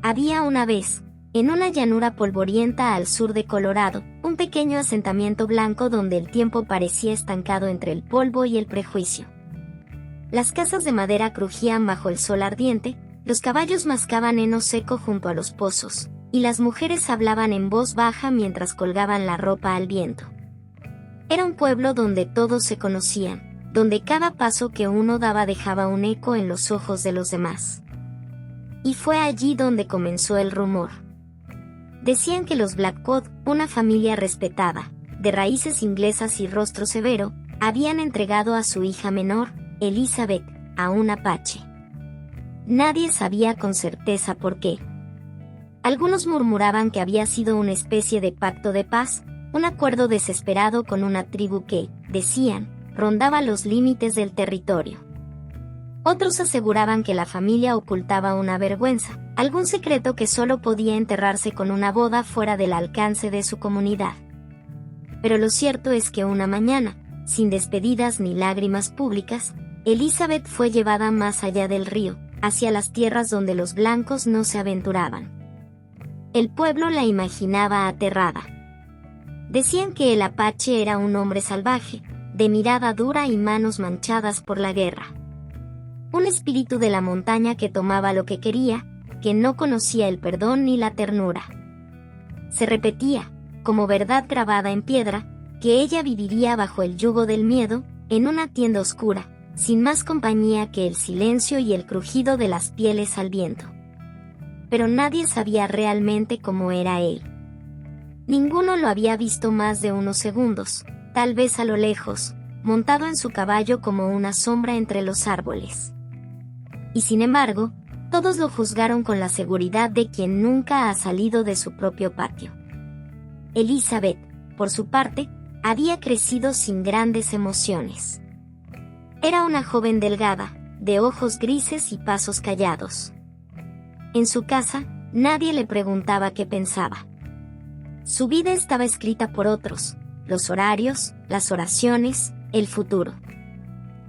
Había una vez, en una llanura polvorienta al sur de Colorado, un pequeño asentamiento blanco donde el tiempo parecía estancado entre el polvo y el prejuicio. Las casas de madera crujían bajo el sol ardiente, los caballos mascaban heno seco junto a los pozos, y las mujeres hablaban en voz baja mientras colgaban la ropa al viento. Era un pueblo donde todos se conocían, donde cada paso que uno daba dejaba un eco en los ojos de los demás. Y fue allí donde comenzó el rumor. Decían que los Blackwood, una familia respetada, de raíces inglesas y rostro severo, habían entregado a su hija menor, Elizabeth, a un apache. Nadie sabía con certeza por qué. Algunos murmuraban que había sido una especie de pacto de paz, un acuerdo desesperado con una tribu que, decían, rondaba los límites del territorio. Otros aseguraban que la familia ocultaba una vergüenza, algún secreto que solo podía enterrarse con una boda fuera del alcance de su comunidad. Pero lo cierto es que una mañana, sin despedidas ni lágrimas públicas, Elizabeth fue llevada más allá del río, hacia las tierras donde los blancos no se aventuraban. El pueblo la imaginaba aterrada. Decían que el apache era un hombre salvaje, de mirada dura y manos manchadas por la guerra. Un espíritu de la montaña que tomaba lo que quería, que no conocía el perdón ni la ternura. Se repetía, como verdad grabada en piedra, que ella viviría bajo el yugo del miedo, en una tienda oscura, sin más compañía que el silencio y el crujido de las pieles al viento. Pero nadie sabía realmente cómo era él. Ninguno lo había visto más de unos segundos, tal vez a lo lejos, montado en su caballo como una sombra entre los árboles. Y sin embargo, todos lo juzgaron con la seguridad de quien nunca ha salido de su propio patio. Elizabeth, por su parte, había crecido sin grandes emociones. Era una joven delgada, de ojos grises y pasos callados. En su casa, nadie le preguntaba qué pensaba. Su vida estaba escrita por otros, los horarios, las oraciones, el futuro.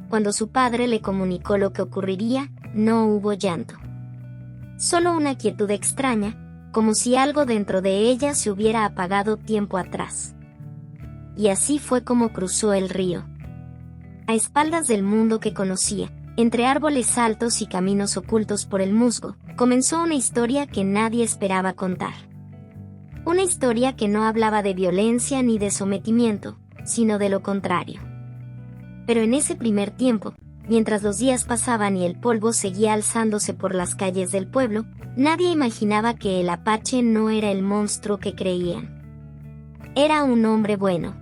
Cuando su padre le comunicó lo que ocurriría, no hubo llanto. Solo una quietud extraña, como si algo dentro de ella se hubiera apagado tiempo atrás. Y así fue como cruzó el río. A espaldas del mundo que conocía, entre árboles altos y caminos ocultos por el musgo, comenzó una historia que nadie esperaba contar. Una historia que no hablaba de violencia ni de sometimiento, sino de lo contrario. Pero en ese primer tiempo, mientras los días pasaban y el polvo seguía alzándose por las calles del pueblo, nadie imaginaba que el apache no era el monstruo que creían. Era un hombre bueno.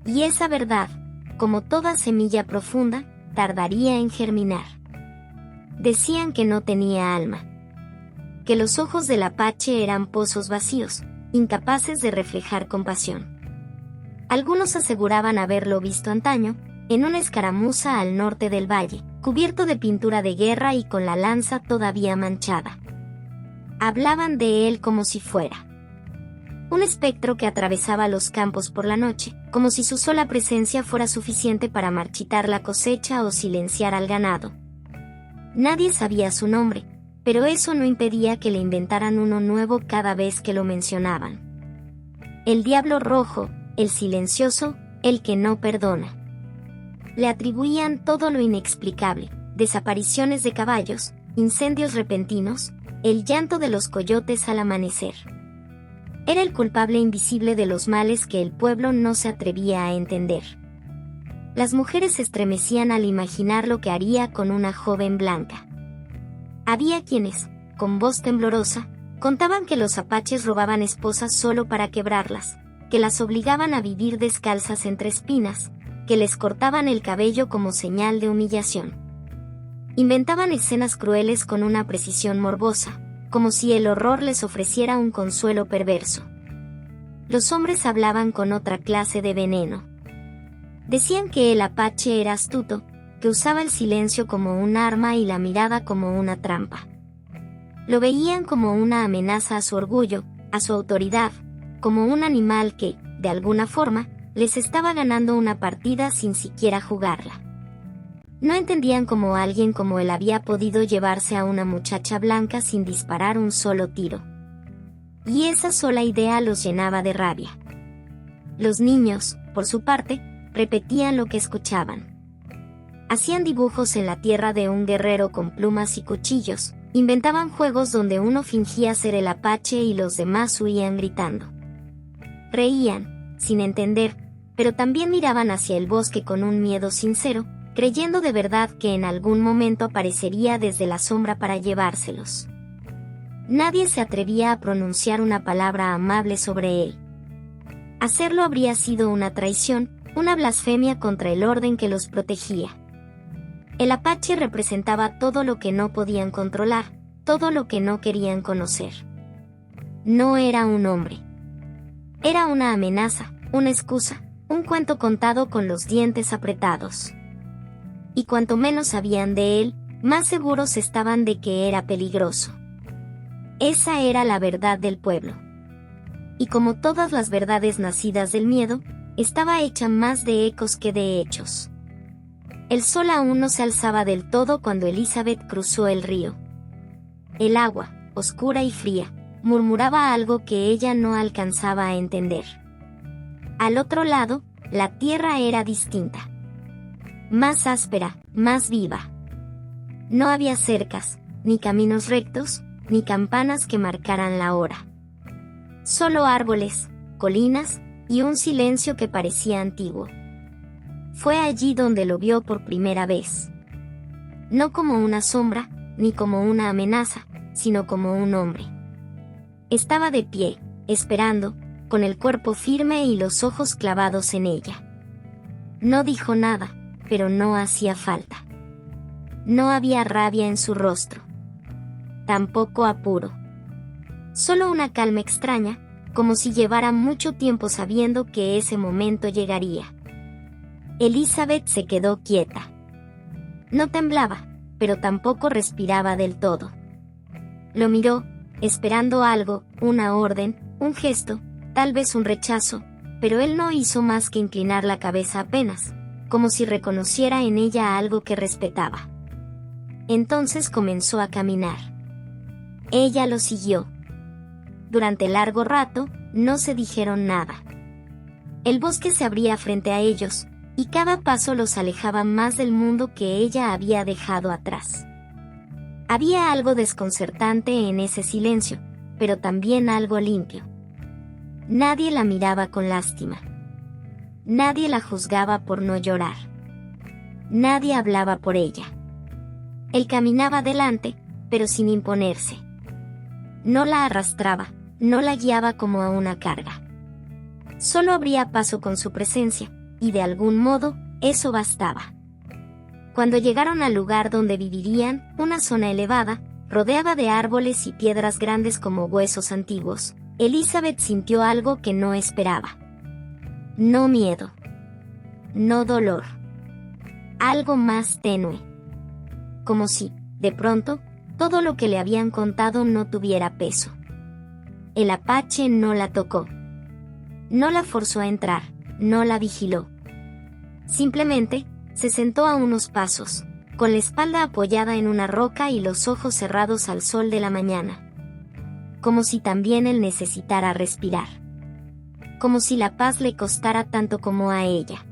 Y esa verdad, como toda semilla profunda, tardaría en germinar. Decían que no tenía alma. Que los ojos del apache eran pozos vacíos, incapaces de reflejar compasión. Algunos aseguraban haberlo visto antaño, en una escaramuza al norte del valle, cubierto de pintura de guerra y con la lanza todavía manchada. Hablaban de él como si fuera un espectro que atravesaba los campos por la noche, como si su sola presencia fuera suficiente para marchitar la cosecha o silenciar al ganado. Nadie sabía su nombre, pero eso no impedía que le inventaran uno nuevo cada vez que lo mencionaban. El diablo rojo, el silencioso, el que no perdona. Le atribuían todo lo inexplicable, desapariciones de caballos, incendios repentinos, el llanto de los coyotes al amanecer. Era el culpable invisible de los males que el pueblo no se atrevía a entender. Las mujeres se estremecían al imaginar lo que haría con una joven blanca. Había quienes, con voz temblorosa, contaban que los apaches robaban esposas solo para quebrarlas, que las obligaban a vivir descalzas entre espinas, que les cortaban el cabello como señal de humillación. Inventaban escenas crueles con una precisión morbosa, como si el horror les ofreciera un consuelo perverso. Los hombres hablaban con otra clase de veneno. Decían que el apache era astuto, que usaba el silencio como un arma y la mirada como una trampa. Lo veían como una amenaza a su orgullo, a su autoridad, como un animal que, de alguna forma, les estaba ganando una partida sin siquiera jugarla. No entendían cómo alguien como él había podido llevarse a una muchacha blanca sin disparar un solo tiro. Y esa sola idea los llenaba de rabia. Los niños, por su parte, repetían lo que escuchaban. Hacían dibujos en la tierra de un guerrero con plumas y cuchillos, inventaban juegos donde uno fingía ser el apache y los demás huían gritando. Reían, sin entender, pero también miraban hacia el bosque con un miedo sincero, creyendo de verdad que en algún momento aparecería desde la sombra para llevárselos. Nadie se atrevía a pronunciar una palabra amable sobre él. Hacerlo habría sido una traición, una blasfemia contra el orden que los protegía. El apache representaba todo lo que no podían controlar, todo lo que no querían conocer. No era un hombre. Era una amenaza, una excusa, un cuento contado con los dientes apretados. Y cuanto menos sabían de él, más seguros estaban de que era peligroso. Esa era la verdad del pueblo. Y como todas las verdades nacidas del miedo, estaba hecha más de ecos que de hechos. El sol aún no se alzaba del todo cuando Elizabeth cruzó el río. El agua, oscura y fría, murmuraba algo que ella no alcanzaba a entender. Al otro lado, la tierra era distinta. Más áspera, más viva. No había cercas, ni caminos rectos, ni campanas que marcaran la hora. Solo árboles, colinas, y un silencio que parecía antiguo. Fue allí donde lo vio por primera vez. No como una sombra, ni como una amenaza, sino como un hombre. Estaba de pie, esperando, con el cuerpo firme y los ojos clavados en ella. No dijo nada, pero no hacía falta. No había rabia en su rostro. Tampoco apuro. Solo una calma extraña, como si llevara mucho tiempo sabiendo que ese momento llegaría. Elizabeth se quedó quieta. No temblaba, pero tampoco respiraba del todo. Lo miró, esperando algo, una orden, un gesto, tal vez un rechazo, pero él no hizo más que inclinar la cabeza apenas, como si reconociera en ella algo que respetaba. Entonces comenzó a caminar. Ella lo siguió. Durante largo rato, no se dijeron nada. El bosque se abría frente a ellos, y cada paso los alejaba más del mundo que ella había dejado atrás. Había algo desconcertante en ese silencio, pero también algo limpio. Nadie la miraba con lástima. Nadie la juzgaba por no llorar. Nadie hablaba por ella. Él caminaba adelante, pero sin imponerse. No la arrastraba, no la guiaba como a una carga. Solo abría paso con su presencia, y de algún modo, eso bastaba. Cuando llegaron al lugar donde vivirían, una zona elevada, rodeada de árboles y piedras grandes como huesos antiguos, Elizabeth sintió algo que no esperaba. No miedo. No dolor. Algo más tenue. Como si, de pronto, todo lo que le habían contado no tuviera peso. El apache no la tocó. No la forzó a entrar, no la vigiló. Simplemente, se sentó a unos pasos, con la espalda apoyada en una roca y los ojos cerrados al sol de la mañana. Como si también él necesitara respirar. Como si la paz le costara tanto como a ella.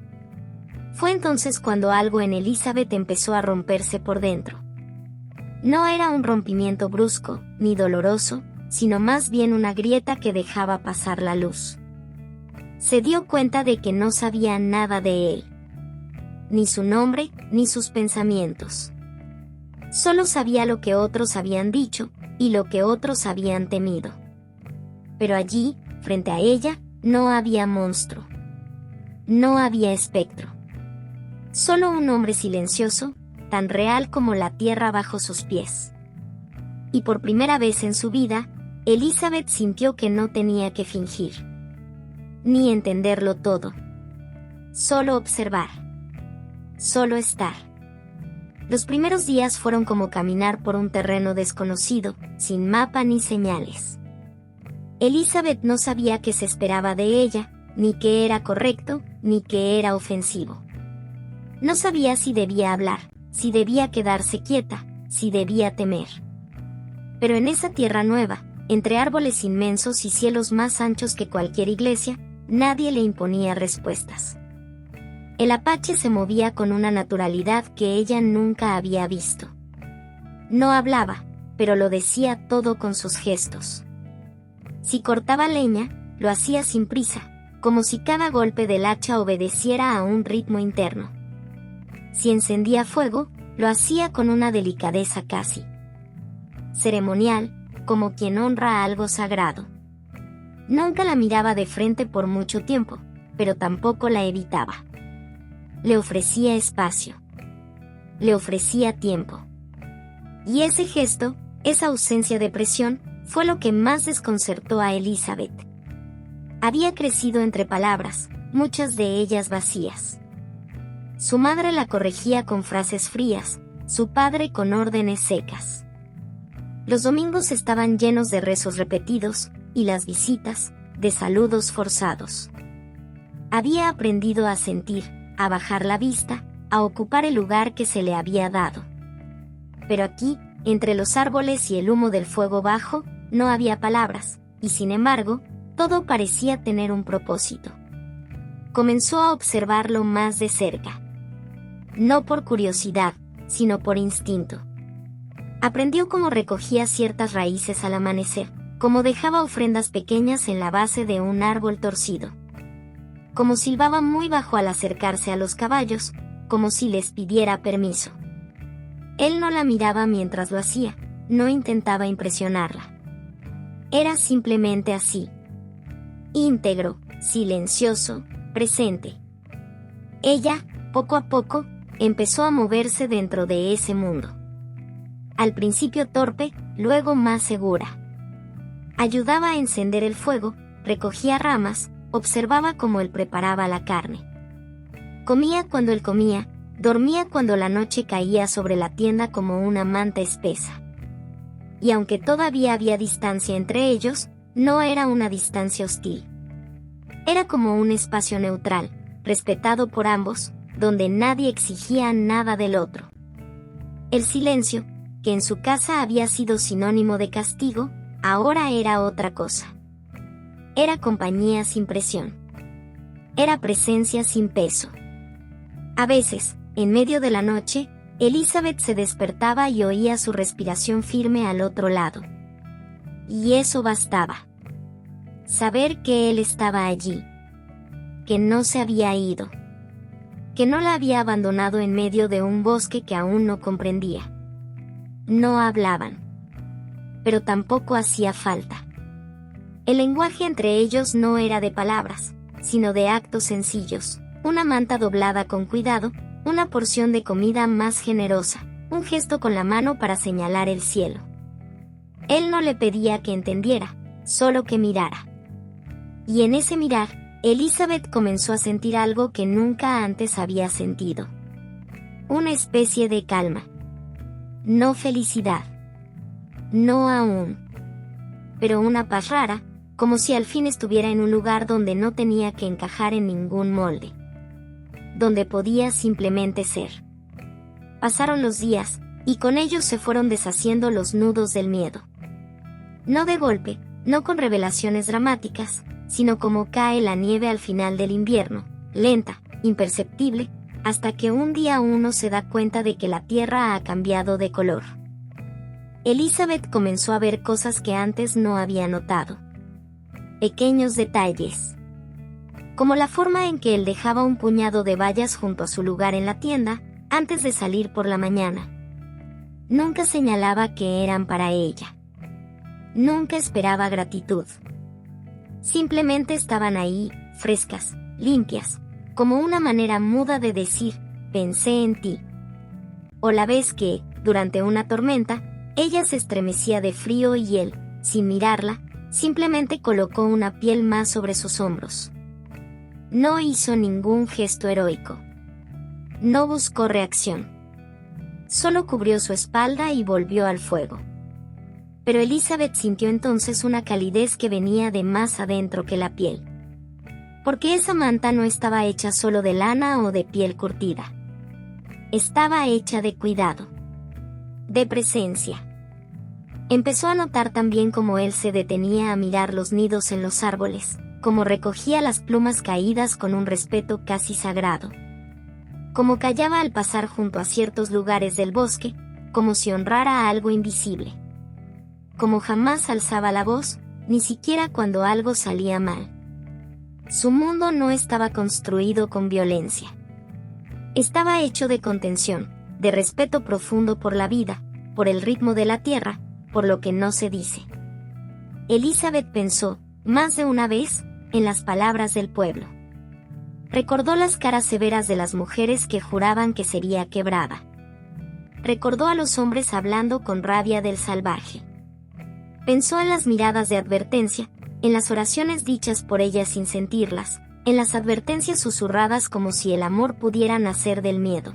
Fue entonces cuando algo en Elizabeth empezó a romperse por dentro. No era un rompimiento brusco, ni doloroso, sino más bien una grieta que dejaba pasar la luz. Se dio cuenta de que no sabía nada de él. Ni su nombre, ni sus pensamientos. Solo sabía lo que otros habían dicho, y lo que otros habían temido. Pero allí, frente a ella, no había monstruo. No había espectro. Solo un hombre silencioso, tan real como la tierra bajo sus pies. Y por primera vez en su vida, Elizabeth sintió que no tenía que fingir. Ni entenderlo todo. Solo observar. Solo estar. Los primeros días fueron como caminar por un terreno desconocido, sin mapa ni señales. Elizabeth no sabía qué se esperaba de ella, ni qué era correcto, ni qué era ofensivo. No sabía si debía hablar, si debía quedarse quieta, si debía temer. Pero en esa tierra nueva, entre árboles inmensos y cielos más anchos que cualquier iglesia, nadie le imponía respuestas. El apache se movía con una naturalidad que ella nunca había visto. No hablaba, pero lo decía todo con sus gestos. Si cortaba leña, lo hacía sin prisa, como si cada golpe del hacha obedeciera a un ritmo interno. Si encendía fuego, lo hacía con una delicadeza casi ceremonial, como quien honra algo sagrado. Nunca la miraba de frente por mucho tiempo, pero tampoco la evitaba. Le ofrecía espacio. Le ofrecía tiempo. Y ese gesto, esa ausencia de presión, fue lo que más desconcertó a Elizabeth. Había crecido entre palabras, muchas de ellas vacías. Su madre la corregía con frases frías, su padre con órdenes secas. Los domingos estaban llenos de rezos repetidos, y las visitas, de saludos forzados. Había aprendido a sentir, a bajar la vista, a ocupar el lugar que se le había dado. Pero aquí, entre los árboles y el humo del fuego bajo, no había palabras, y sin embargo, todo parecía tener un propósito. Comenzó a observarlo más de cerca. No por curiosidad, sino por instinto. Aprendió cómo recogía ciertas raíces al amanecer, cómo dejaba ofrendas pequeñas en la base de un árbol torcido. Cómo silbaba muy bajo al acercarse a los caballos, como si les pidiera permiso. Él no la miraba mientras lo hacía, no intentaba impresionarla. Era simplemente así. Íntegro, silencioso, presente. Ella, poco a poco, empezó a moverse dentro de ese mundo. Al principio torpe, luego más segura. Ayudaba a encender el fuego, recogía ramas, observaba cómo él preparaba la carne. Comía cuando él comía, dormía cuando la noche caía sobre la tienda como una manta espesa. Y aunque todavía había distancia entre ellos, no era una distancia hostil. Era como un espacio neutral, respetado por ambos, donde nadie exigía nada del otro. El silencio, que en su casa había sido sinónimo de castigo, ahora era otra cosa. Era compañía sin presión. Era presencia sin peso. A veces, en medio de la noche, Elizabeth se despertaba y oía su respiración firme al otro lado. Y eso bastaba. Saber que él estaba allí. Que no se había ido. Que no la había abandonado en medio de un bosque que aún no comprendía. No hablaban. Pero tampoco hacía falta. El lenguaje entre ellos no era de palabras, sino de actos sencillos, una manta doblada con cuidado, una porción de comida más generosa, un gesto con la mano para señalar el cielo. Él no le pedía que entendiera, solo que mirara. Y en ese mirar, Elizabeth comenzó a sentir algo que nunca antes había sentido. Una especie de calma. No felicidad. No aún. Pero una paz rara, como si al fin estuviera en un lugar donde no tenía que encajar en ningún molde. Donde podía simplemente ser. Pasaron los días, y con ellos se fueron deshaciendo los nudos del miedo. No de golpe, no con revelaciones dramáticas, sino como cae la nieve al final del invierno, lenta, imperceptible, hasta que un día uno se da cuenta de que la tierra ha cambiado de color. Elizabeth comenzó a ver cosas que antes no había notado. Pequeños detalles. Como la forma en que él dejaba un puñado de bayas junto a su lugar en la tienda, antes de salir por la mañana. Nunca señalaba que eran para ella. Nunca esperaba gratitud. Simplemente estaban ahí, frescas, limpias, como una manera muda de decir, pensé en ti. O la vez que, durante una tormenta, ella se estremecía de frío y él, sin mirarla, simplemente colocó una piel más sobre sus hombros. No hizo ningún gesto heroico. No buscó reacción. Solo cubrió su espalda y volvió al fuego. Pero Elizabeth sintió entonces una calidez que venía de más adentro que la piel. Porque esa manta no estaba hecha solo de lana o de piel curtida. Estaba hecha de cuidado, de presencia. Empezó a notar también cómo él se detenía a mirar los nidos en los árboles, cómo recogía las plumas caídas con un respeto casi sagrado, cómo callaba al pasar junto a ciertos lugares del bosque, como si honrara a algo invisible, como jamás alzaba la voz, ni siquiera cuando algo salía mal. Su mundo no estaba construido con violencia. Estaba hecho de contención, de respeto profundo por la vida, por el ritmo de la tierra, por lo que no se dice. Elizabeth pensó, más de una vez, en las palabras del pueblo. Recordó las caras severas de las mujeres que juraban que sería quebrada. Recordó a los hombres hablando con rabia del salvaje. Pensó en las miradas de advertencia, en las oraciones dichas por ella sin sentirlas, en las advertencias susurradas como si el amor pudiera nacer del miedo.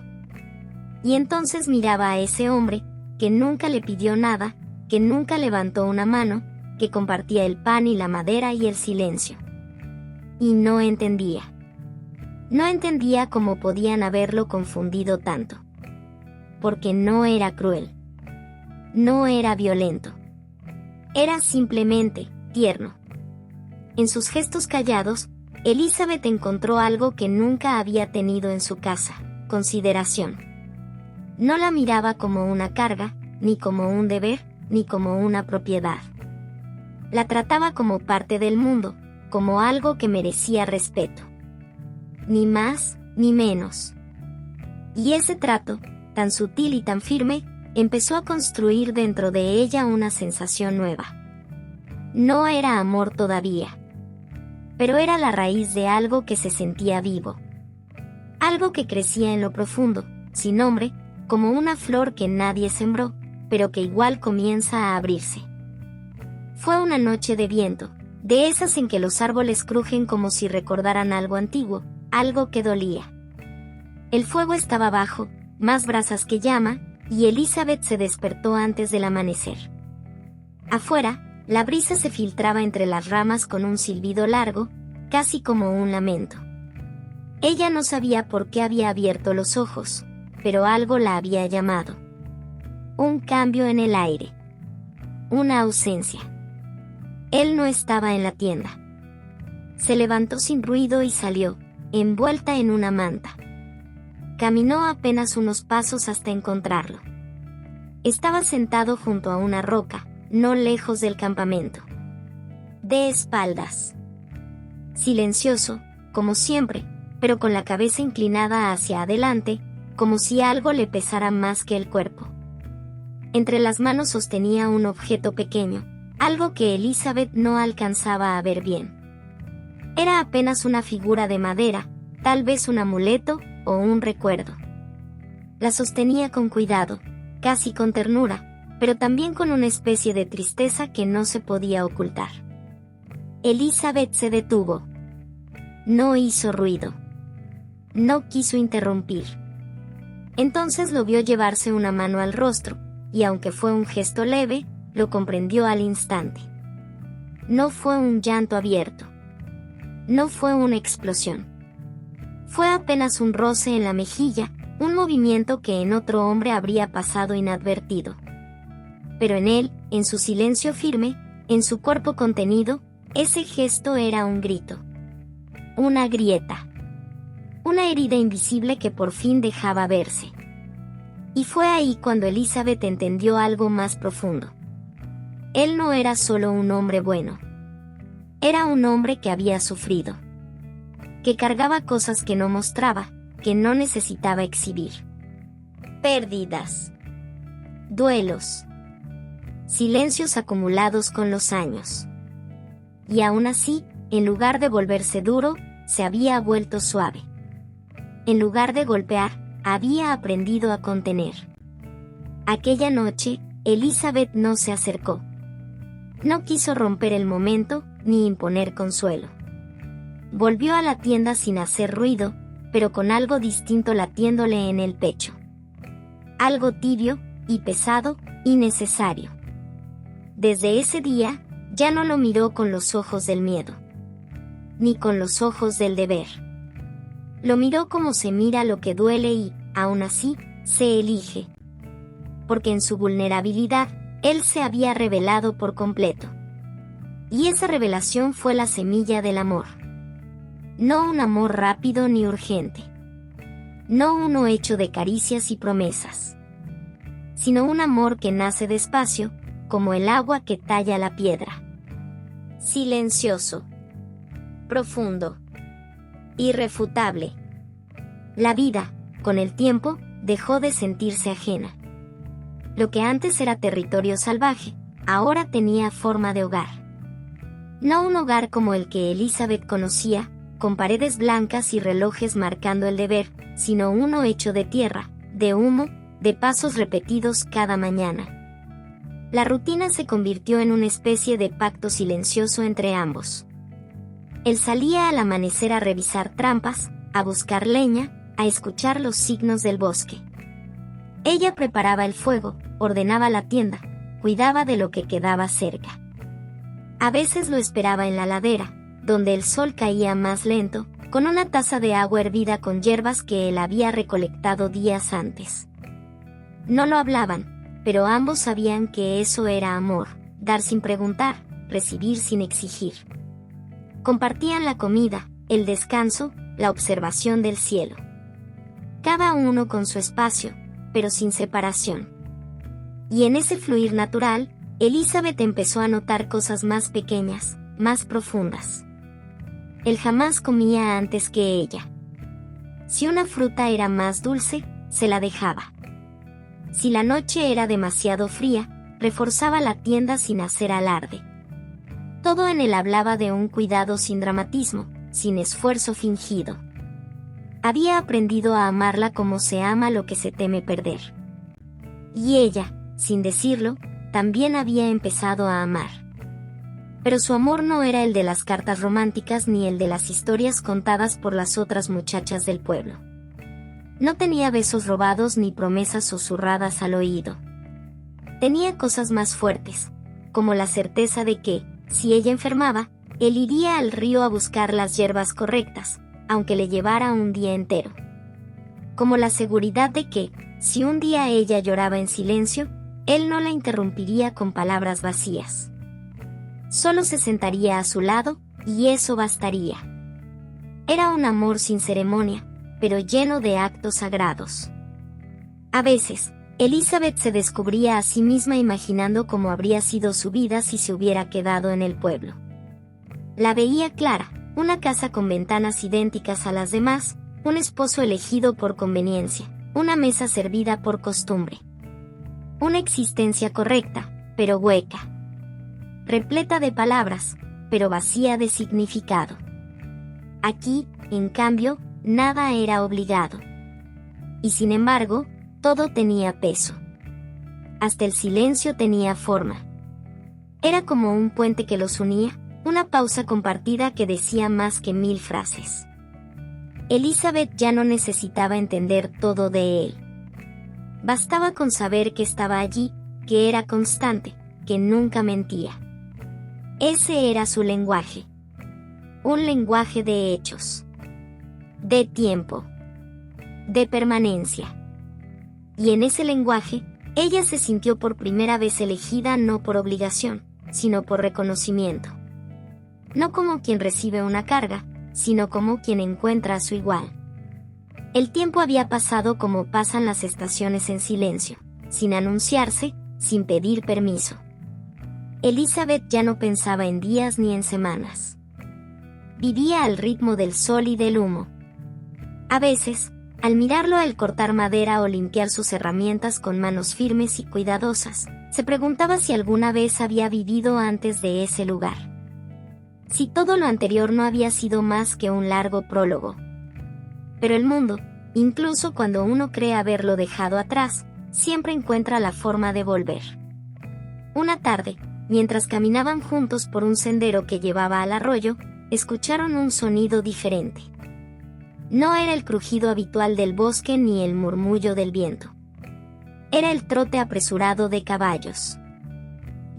Y entonces miraba a ese hombre, que nunca le pidió nada, que nunca levantó una mano, que compartía el pan y la madera y el silencio. Y no entendía. No entendía cómo podían haberlo confundido tanto. Porque no era cruel. No era violento. Era simplemente tierno. En sus gestos callados, Elizabeth encontró algo que nunca había tenido en su casa: consideración. No la miraba como una carga, ni como un deber, ni como una propiedad. La trataba como parte del mundo, como algo que merecía respeto. Ni más, ni menos. Y ese trato, tan sutil y tan firme, empezó a construir dentro de ella una sensación nueva. No era amor todavía, pero era la raíz de algo que se sentía vivo. Algo que crecía en lo profundo, sin nombre, como una flor que nadie sembró, pero que igual comienza a abrirse. Fue una noche de viento, de esas en que los árboles crujen como si recordaran algo antiguo, algo que dolía. El fuego estaba bajo, más brasas que llama, y Elizabeth se despertó antes del amanecer. Afuera, la brisa se filtraba entre las ramas con un silbido largo, casi como un lamento. Ella no sabía por qué había abierto los ojos, pero algo la había llamado. Un cambio en el aire. Una ausencia. Él no estaba en la tienda. Se levantó sin ruido y salió, envuelta en una manta. Caminó apenas unos pasos hasta encontrarlo. Estaba sentado junto a una roca, no lejos del campamento. De espaldas. Silencioso, como siempre, pero con la cabeza inclinada hacia adelante, como si algo le pesara más que el cuerpo. Entre las manos sostenía un objeto pequeño, algo que Elizabeth no alcanzaba a ver bien. Era apenas una figura de madera, tal vez un amuleto o un recuerdo. La sostenía con cuidado, casi con ternura, pero también con una especie de tristeza que no se podía ocultar. Elizabeth se detuvo. No hizo ruido. No quiso interrumpir. Entonces lo vio llevarse una mano al rostro, y aunque fue un gesto leve, lo comprendió al instante. No fue un llanto abierto. No fue una explosión. Fue apenas un roce en la mejilla, un movimiento que en otro hombre habría pasado inadvertido. Pero en él, en su silencio firme, en su cuerpo contenido, ese gesto era un grito. Una grieta. Una herida invisible que por fin dejaba verse. Y fue ahí cuando Elizabeth entendió algo más profundo. Él no era solo un hombre bueno. Era un hombre que había sufrido. Que cargaba cosas que no mostraba, que no necesitaba exhibir. Pérdidas. Duelos. Silencios acumulados con los años. Y aún así, en lugar de volverse duro, se había vuelto suave. En lugar de golpear, había aprendido a contener. Aquella noche, Elizabeth no se acercó. No quiso romper el momento, ni imponer consuelo. Volvió a la tienda sin hacer ruido, pero con algo distinto latiéndole en el pecho. Algo tibio, y pesado, y necesario. Desde ese día, ya no lo miró con los ojos del miedo. Ni con los ojos del deber. Lo miró como se mira lo que duele y, aún así, se elige. Porque en su vulnerabilidad, él se había revelado por completo. Y esa revelación fue la semilla del amor. No un amor rápido ni urgente. No uno hecho de caricias y promesas. Sino un amor que nace despacio, como el agua que talla la piedra. Silencioso. Profundo. Irrefutable. La vida, con el tiempo, dejó de sentirse ajena. Lo que antes era territorio salvaje, ahora tenía forma de hogar. No un hogar como el que Elizabeth conocía, con paredes blancas y relojes marcando el deber, sino uno hecho de tierra, de humo, de pasos repetidos cada mañana. La rutina se convirtió en una especie de pacto silencioso entre ambos. Él salía al amanecer a revisar trampas, a buscar leña, a escuchar los signos del bosque. Ella preparaba el fuego, ordenaba la tienda, cuidaba de lo que quedaba cerca. A veces lo esperaba en la ladera, donde el sol caía más lento, con una taza de agua hervida con hierbas que él había recolectado días antes. No lo hablaban, pero ambos sabían que eso era amor, dar sin preguntar, recibir sin exigir. Compartían la comida, el descanso, la observación del cielo. Cada uno con su espacio, pero sin separación. Y en ese fluir natural, Elizabeth empezó a notar cosas más pequeñas, más profundas. Él jamás comía antes que ella. Si una fruta era más dulce, se la dejaba. Si la noche era demasiado fría, reforzaba la tienda sin hacer alarde. Todo en él hablaba de un cuidado sin dramatismo, sin esfuerzo fingido. Había aprendido a amarla como se ama lo que se teme perder. Y ella, sin decirlo, también había empezado a amar. Pero su amor no era el de las cartas románticas ni el de las historias contadas por las otras muchachas del pueblo. No tenía besos robados ni promesas susurradas al oído. Tenía cosas más fuertes, como la certeza de que, si ella enfermaba, él iría al río a buscar las hierbas correctas, aunque le llevara un día entero. Como la seguridad de que, si un día ella lloraba en silencio, él no la interrumpiría con palabras vacías. Solo se sentaría a su lado, y eso bastaría. Era un amor sin ceremonia, pero lleno de actos sagrados. A veces, Elizabeth se descubría a sí misma imaginando cómo habría sido su vida si se hubiera quedado en el pueblo. La veía clara, una casa con ventanas idénticas a las demás, un esposo elegido por conveniencia, una mesa servida por costumbre. Una existencia correcta, pero hueca. Repleta de palabras, pero vacía de significado. Aquí, en cambio, nada era obligado. Y sin embargo, todo tenía peso. Hasta el silencio tenía forma. Era como un puente que los unía, una pausa compartida que decía más que 1000 frases. Elizabeth ya no necesitaba entender todo de él. Bastaba con saber que estaba allí, que era constante, que nunca mentía. Ese era su lenguaje. Un lenguaje de hechos. De tiempo. De permanencia. Y en ese lenguaje, ella se sintió por primera vez elegida no por obligación, sino por reconocimiento. No como quien recibe una carga, sino como quien encuentra a su igual. El tiempo había pasado como pasan las estaciones en silencio, sin anunciarse, sin pedir permiso. Elizabeth ya no pensaba en días ni en semanas. Vivía al ritmo del sol y del humo. A veces, al mirarlo al cortar madera o limpiar sus herramientas con manos firmes y cuidadosas, se preguntaba si alguna vez había vivido antes de ese lugar. Si todo lo anterior no había sido más que un largo prólogo. Pero el mundo, incluso cuando uno cree haberlo dejado atrás, siempre encuentra la forma de volver. Una tarde, mientras caminaban juntos por un sendero que llevaba al arroyo, escucharon un sonido diferente. No era el crujido habitual del bosque ni el murmullo del viento. Era el trote apresurado de caballos.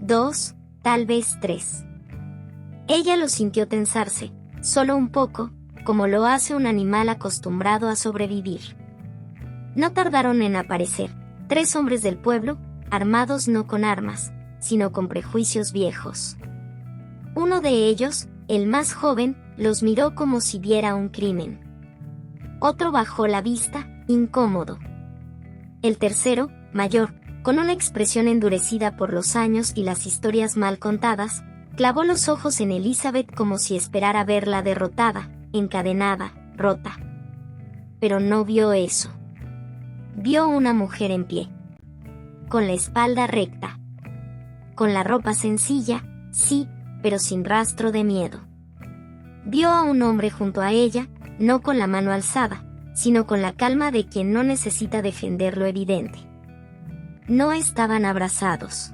2, tal vez 3. Ella lo sintió tensarse, solo un poco, como lo hace un animal acostumbrado a sobrevivir. No tardaron en aparecer 3 hombres del pueblo, armados no con armas, sino con prejuicios viejos. Uno de ellos, el más joven, los miró como si viera un crimen. Otro bajó la vista, incómodo. El tercero, mayor, con una expresión endurecida por los años y las historias mal contadas, clavó los ojos en Elizabeth como si esperara verla derrotada, encadenada, rota. Pero no vio eso. Vio una mujer en pie, con la espalda recta, con la ropa sencilla, sí, pero sin rastro de miedo. Vio a un hombre junto a ella, no con la mano alzada, sino con la calma de quien no necesita defender lo evidente. No estaban abrazados.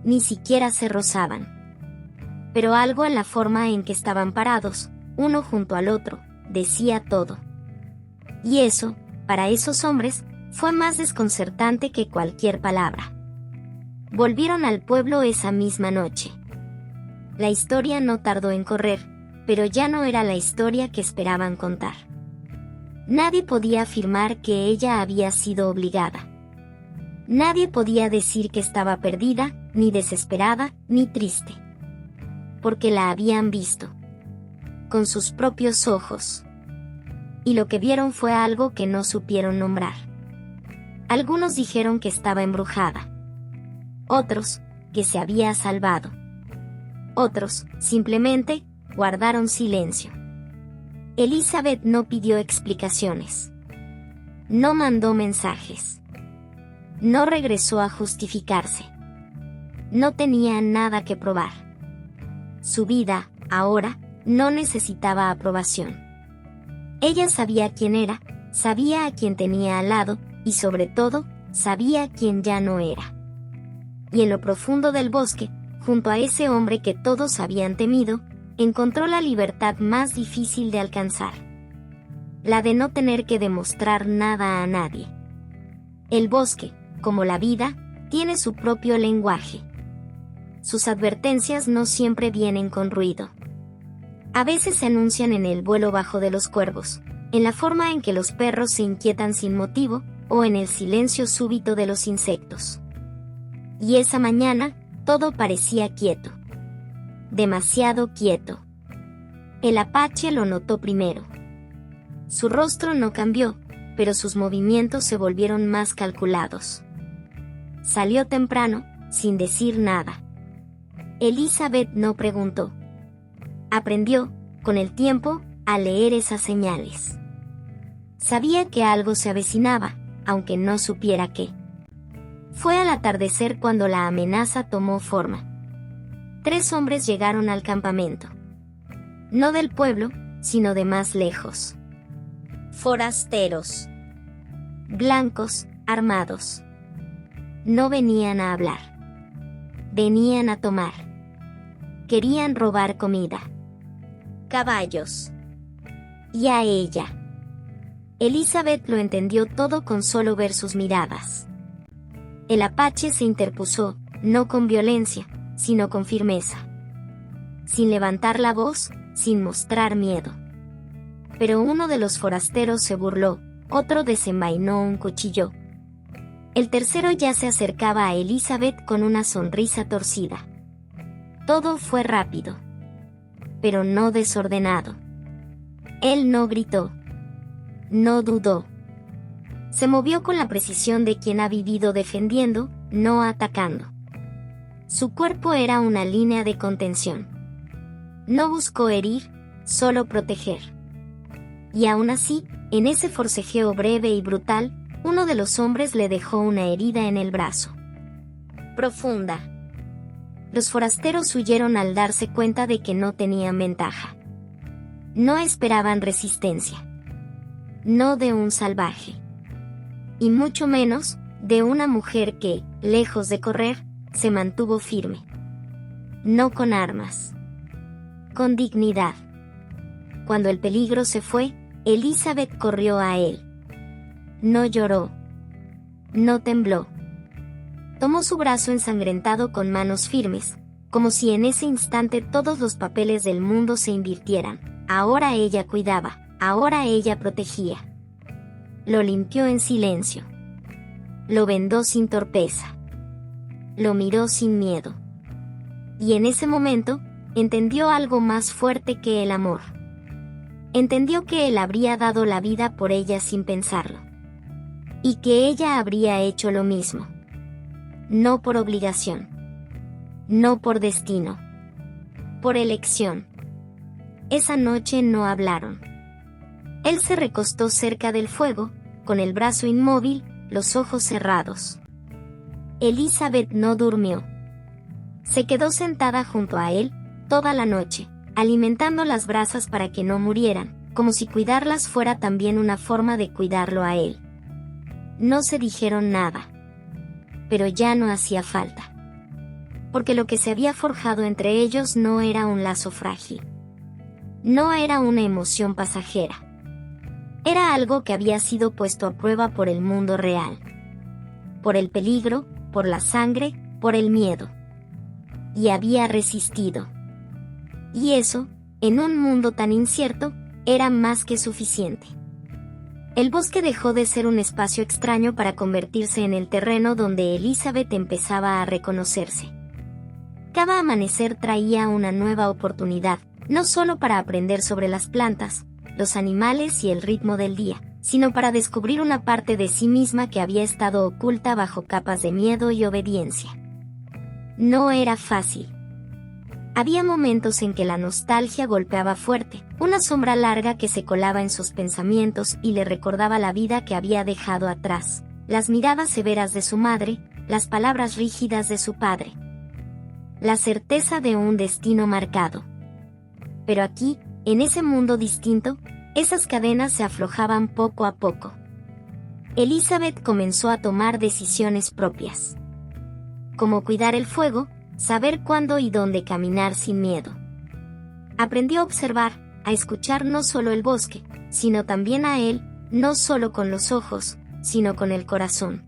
Ni siquiera se rozaban. Pero algo en la forma en que estaban parados, uno junto al otro, decía todo. Y eso, para esos hombres, fue más desconcertante que cualquier palabra. Volvieron al pueblo esa misma noche. La historia no tardó en correr, pero ya no era la historia que esperaban contar. Nadie podía afirmar que ella había sido obligada. Nadie podía decir que estaba perdida, ni desesperada, ni triste. Porque la habían visto. Con sus propios ojos. Y lo que vieron fue algo que no supieron nombrar. Algunos dijeron que estaba embrujada. Otros, que se había salvado. Otros, simplemente, guardaron silencio. Elizabeth no pidió explicaciones. No mandó mensajes. No regresó a justificarse. No tenía nada que probar. Su vida, ahora, no necesitaba aprobación. Ella sabía quién era, sabía a quién tenía al lado, y sobre todo, sabía quién ya no era. Y en lo profundo del bosque, junto a ese hombre que todos habían temido, encontró la libertad más difícil de alcanzar. La de no tener que demostrar nada a nadie. El bosque, como la vida, tiene su propio lenguaje. Sus advertencias no siempre vienen con ruido. A veces se anuncian en el vuelo bajo de los cuervos, en la forma en que los perros se inquietan sin motivo, o en el silencio súbito de los insectos. Y esa mañana, todo parecía quieto. Demasiado quieto. El apache lo notó primero. Su rostro no cambió, pero sus movimientos se volvieron más calculados. Salió temprano, sin decir nada. Elizabeth no preguntó. Aprendió, con el tiempo, a leer esas señales. Sabía que algo se avecinaba, aunque no supiera qué. Fue al atardecer cuando la amenaza tomó forma. 3 hombres llegaron al campamento. No del pueblo, sino de más lejos. Forasteros. Blancos, armados. No venían a hablar. Venían a tomar. Querían robar comida. Caballos. Y a ella. Elizabeth lo entendió todo con solo ver sus miradas. El apache se interpuso, no con violencia, sino con firmeza. Sin levantar la voz, sin mostrar miedo. Pero uno de los forasteros se burló, otro desenvainó un cuchillo. El tercero ya se acercaba a Elizabeth con una sonrisa torcida. Todo fue rápido. Pero no desordenado. Él no gritó. No dudó. Se movió con la precisión de quien ha vivido defendiendo, no atacando. Su cuerpo era una línea de contención. No buscó herir, solo proteger. Y aún así, en ese forcejeo breve y brutal, uno de los hombres le dejó una herida en el brazo. Profunda. Los forasteros huyeron al darse cuenta de que no tenían ventaja. No esperaban resistencia. No de un salvaje. Y mucho menos, de una mujer que, lejos de correr, se mantuvo firme. No con armas. Con dignidad. Cuando el peligro se fue, Elizabeth corrió a él. No lloró. No tembló. Tomó su brazo ensangrentado con manos firmes, como si en ese instante todos los papeles del mundo se invirtieran. Ahora ella cuidaba, ahora ella protegía. Lo limpió en silencio. Lo vendó sin torpeza. Lo miró sin miedo. Y en ese momento, entendió algo más fuerte que el amor. Entendió que él habría dado la vida por ella sin pensarlo. Y que ella habría hecho lo mismo. No por obligación. No por destino. Por elección. Esa noche no hablaron. Él se recostó cerca del fuego, con el brazo inmóvil, los ojos cerrados. Elizabeth no durmió. Se quedó sentada junto a él, toda la noche, alimentando las brasas para que no murieran, como si cuidarlas fuera también una forma de cuidarlo a él. No se dijeron nada. Pero ya no hacía falta. Porque lo que se había forjado entre ellos no era un lazo frágil. No era una emoción pasajera. Era algo que había sido puesto a prueba por el mundo real. Por el peligro, por la sangre, por el miedo. Y había resistido. Y eso, en un mundo tan incierto, era más que suficiente. El bosque dejó de ser un espacio extraño para convertirse en el terreno donde Elizabeth empezaba a reconocerse. Cada amanecer traía una nueva oportunidad, no solo para aprender sobre las plantas, los animales y el ritmo del día, sino para descubrir una parte de sí misma que había estado oculta bajo capas de miedo y obediencia. No era fácil. Había momentos en que la nostalgia golpeaba fuerte, una sombra larga que se colaba en sus pensamientos y le recordaba la vida que había dejado atrás, las miradas severas de su madre, las palabras rígidas de su padre. La certeza de un destino marcado. Pero aquí, en ese mundo distinto, esas cadenas se aflojaban poco a poco. Elizabeth comenzó a tomar decisiones propias. Como cuidar el fuego, saber cuándo y dónde caminar sin miedo. Aprendió a observar, a escuchar no solo el bosque, sino también a él, no solo con los ojos, sino con el corazón.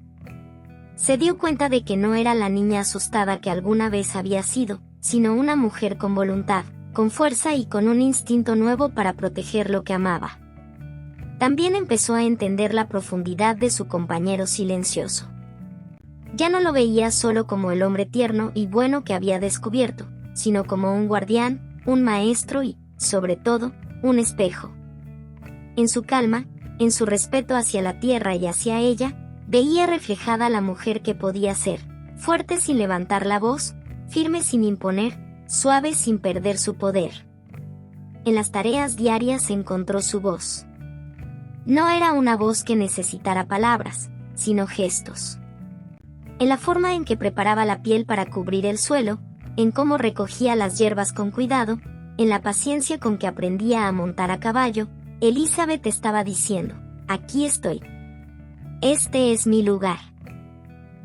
Se dio cuenta de que no era la niña asustada que alguna vez había sido, sino una mujer con voluntad, con fuerza y con un instinto nuevo para proteger lo que amaba. También empezó a entender la profundidad de su compañero silencioso. Ya no lo veía solo como el hombre tierno y bueno que había descubierto, sino como un guardián, un maestro y, sobre todo, un espejo. En su calma, en su respeto hacia la tierra y hacia ella, veía reflejada la mujer que podía ser, fuerte sin levantar la voz, firme sin imponer, suave sin perder su poder. En las tareas diarias encontró su voz. No era una voz que necesitara palabras, sino gestos. En la forma en que preparaba la piel para cubrir el suelo, en cómo recogía las hierbas con cuidado, en la paciencia con que aprendía a montar a caballo, Elizabeth estaba diciendo, aquí estoy. Este es mi lugar.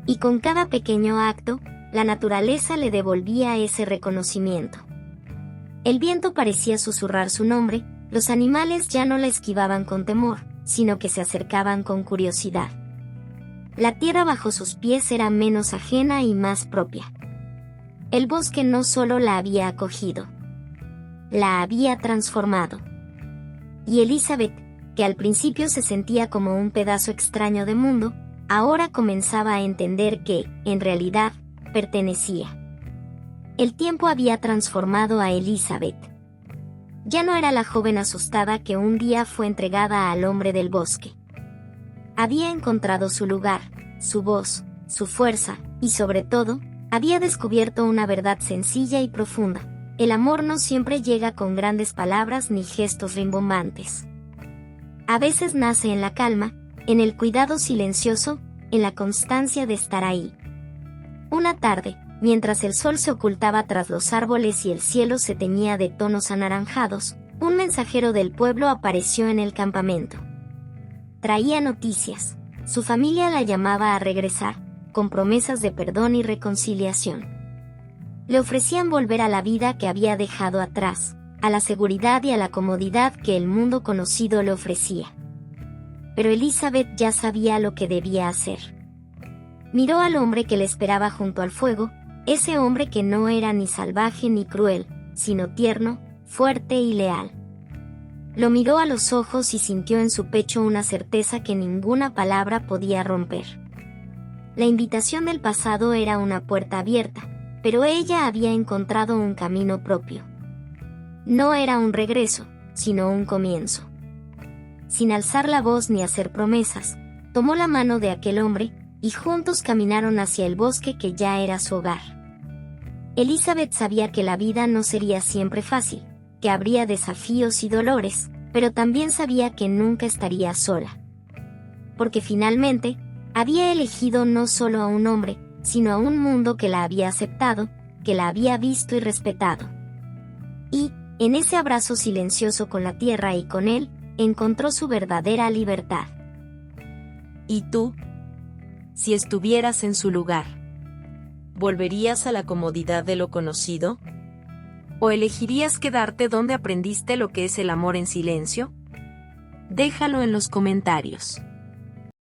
Y con cada pequeño acto, la naturaleza le devolvía ese reconocimiento. El viento parecía susurrar su nombre, los animales ya no la esquivaban con temor, sino que se acercaban con curiosidad. La tierra bajo sus pies era menos ajena y más propia. El bosque no solo la había acogido, la había transformado. Y Elizabeth, que al principio se sentía como un pedazo extraño de mundo, ahora comenzaba a entender que, en realidad, pertenecía. El tiempo había transformado a Elizabeth. Ya no era la joven asustada que un día fue entregada al hombre del bosque. Había encontrado su lugar, su voz, su fuerza, y sobre todo, había descubierto una verdad sencilla y profunda. El amor no siempre llega con grandes palabras ni gestos rimbombantes. A veces nace en la calma, en el cuidado silencioso, en la constancia de estar ahí. Una tarde, mientras el sol se ocultaba tras los árboles y el cielo se teñía de tonos anaranjados, un mensajero del pueblo apareció en el campamento. Traía noticias. Su familia la llamaba a regresar, con promesas de perdón y reconciliación. Le ofrecían volver a la vida que había dejado atrás, a la seguridad y a la comodidad que el mundo conocido le ofrecía. Pero Elizabeth ya sabía lo que debía hacer. Miró al hombre que le esperaba junto al fuego, ese hombre que no era ni salvaje ni cruel, sino tierno, fuerte y leal. Lo miró a los ojos y sintió en su pecho una certeza que ninguna palabra podía romper. La invitación del pasado era una puerta abierta, pero ella había encontrado un camino propio. No era un regreso, sino un comienzo. Sin alzar la voz ni hacer promesas, tomó la mano de aquel hombre, y juntos caminaron hacia el bosque que ya era su hogar. Elizabeth sabía que la vida no sería siempre fácil, que habría desafíos y dolores, pero también sabía que nunca estaría sola. Porque finalmente, había elegido no solo a un hombre, sino a un mundo que la había aceptado, que la había visto y respetado. Y, en ese abrazo silencioso con la tierra y con él, encontró su verdadera libertad. ¿Y tú? Si estuvieras en su lugar, ¿volverías a la comodidad de lo conocido? ¿O elegirías quedarte donde aprendiste lo que es el amor en silencio? Déjalo en los comentarios.